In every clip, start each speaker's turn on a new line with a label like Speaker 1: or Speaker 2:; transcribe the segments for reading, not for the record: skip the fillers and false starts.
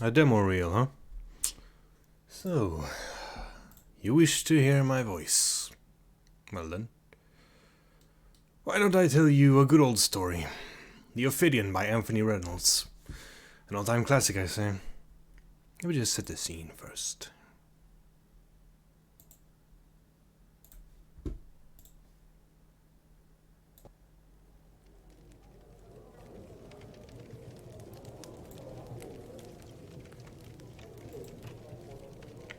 Speaker 1: A demo reel, huh? So, you wish to hear my voice. Well then. Why don't I tell you a good old story? The Ophidian by Anthony Reynolds. An all-time classic, I say. Let me just set the scene first.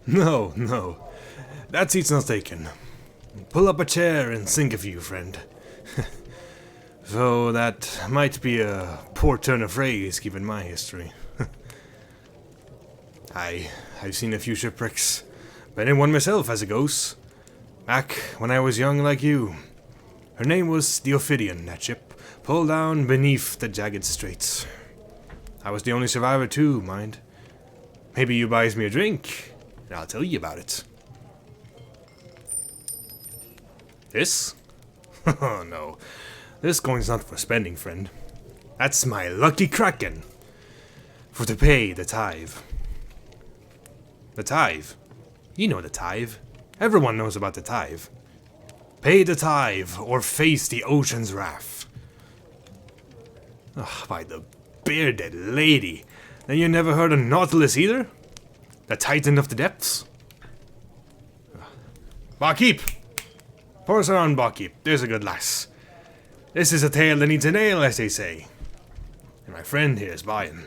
Speaker 1: No. That seat's not taken. Pull up a chair and sink a few, friend. Though that might be a poor turn of phrase given my history. I've seen a few shipwrecks. Been in one myself, as it goes. Back when I was young like you. Her name was the Ophidian, that ship. Pulled down beneath the jagged straits. I was the only survivor too, mind. Maybe you buys me a drink, and I'll tell you about it. This? Oh no. This coin's not for spending, friend. That's my lucky kraken. For to pay the tithe. The tithe? You know the tithe. Everyone knows about the tithe. Pay the tithe, or face the ocean's wrath. Oh, by the bearded lady. Then you never heard of Nautilus either? The Titan of the depths? Barkeep! Pour us around, barkeep. There's a good lass. This is a tale that needs a nail, as they say. And my friend here is buying.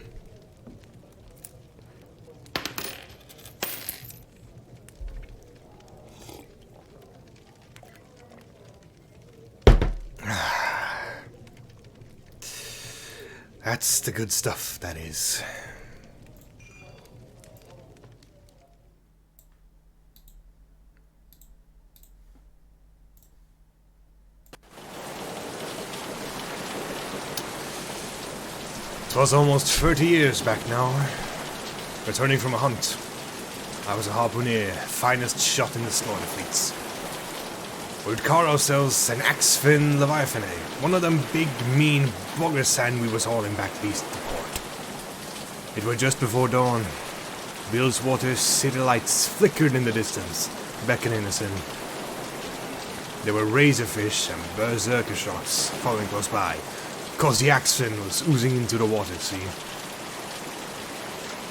Speaker 1: That's the good stuff, that is. It was almost 30 years back now. Returning from a hunt. I was a harpooner, finest shot in the slaughter fleets. We'd call ourselves an axe-fin leviathan, one of them big, mean bugger sand we was hauling back east to port. It was just before dawn. Bilgewater's city lights flickered in the distance, beckoning us in. There were razorfish and berserker sharks following close by, cause the axe-fin was oozing into the water, see?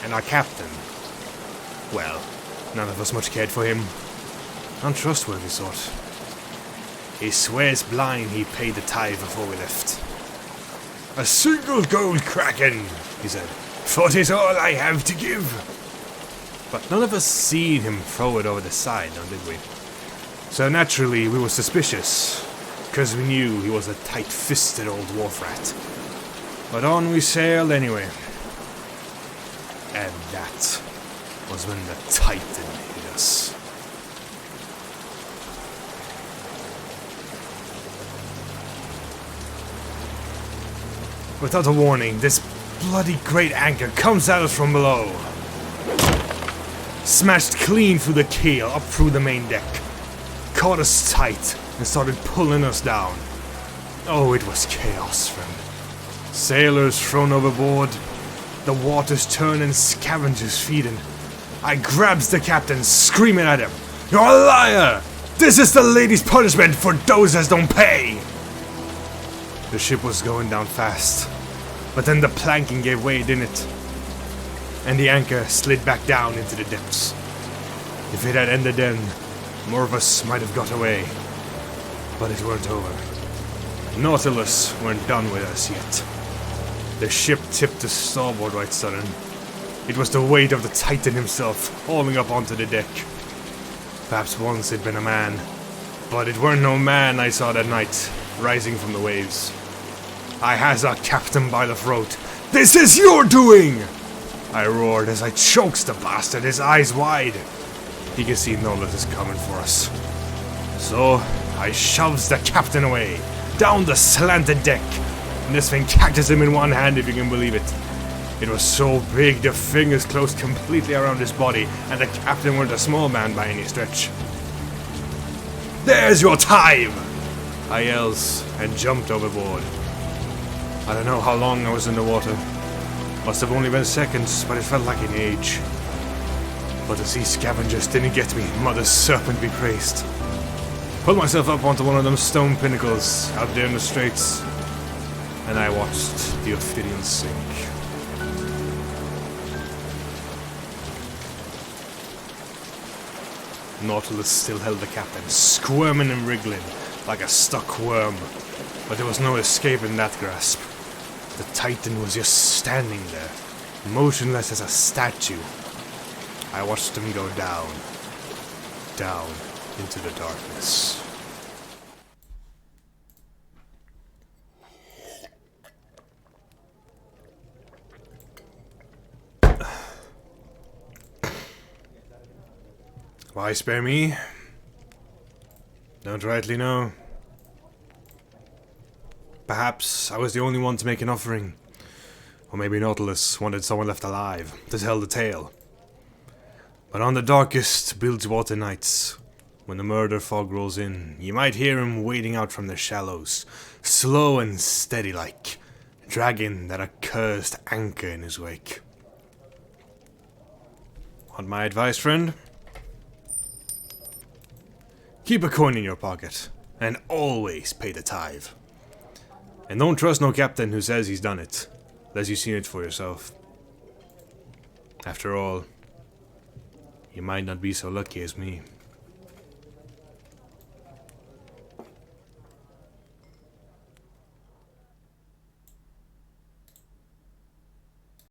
Speaker 1: And our captain, well, none of us much cared for him. Untrustworthy sort. He swears blind he paid the tithe before we left. A single gold kraken, he said, for 'tis all I have to give. But none of us seen him throw it over the side, now did we? So naturally we were suspicious, cause we knew he was a tight-fisted old wharf rat. But on we sailed anyway. And that was when the Titan hit us. Without a warning, this bloody great anchor comes at us from below. Smashed clean through the keel, up through the main deck. Caught us tight and started pulling us down. Oh, it was chaos, friend. Sailors thrown overboard, the waters turning, scavengers feeding. I grabs the captain, screaming at him, "You're a liar! This is the lady's punishment for those that don't pay!" The ship was going down fast, but then the planking gave way, didn't it? And the anchor slid back down into the depths. If it had ended then, more of us might have got away. But it weren't over. Nautilus weren't done with us yet. The ship tipped to starboard right sudden. It was the weight of the Titan himself hauling up onto the deck. Perhaps once it'd been a man, but it weren't no man I saw that night, rising from the waves. I has our captain by the throat. "This is your doing!" I roared as I chokes the bastard, his eyes wide. He could see Nautilus is coming for us. So I shoves the captain away, down the slanted deck, and this thing catches him in one hand, if you can believe it. It was so big the fingers closed completely around his body, and the captain weren't a small man by any stretch. "There's your time!" I yells, and jumped overboard. I don't know how long I was in the water. Must have only been seconds, but it felt like an age. But the sea scavengers didn't get me, Mother Serpent be praised. Pulled myself up onto one of them stone pinnacles out there in the straits, and I watched the Ophidian sink. Nautilus still held the captain, squirming and wriggling like a stuck worm, but there was no escaping that grasp. The Titan was just standing there, motionless as a statue. I watched him go down, down into the darkness. Why spare me? Don't rightly know. Perhaps I was the only one to make an offering. Or maybe Nautilus wanted someone left alive to tell the tale. But on the darkest Bilgewater nights, when the murder fog rolls in, you might hear him wading out from the shallows, slow and steady like, dragging that accursed anchor in his wake. Want my advice, friend? Keep a coin in your pocket, and always pay the tithe. And don't trust no captain who says he's done it, unless you've seen it for yourself. After all, you might not be so lucky as me.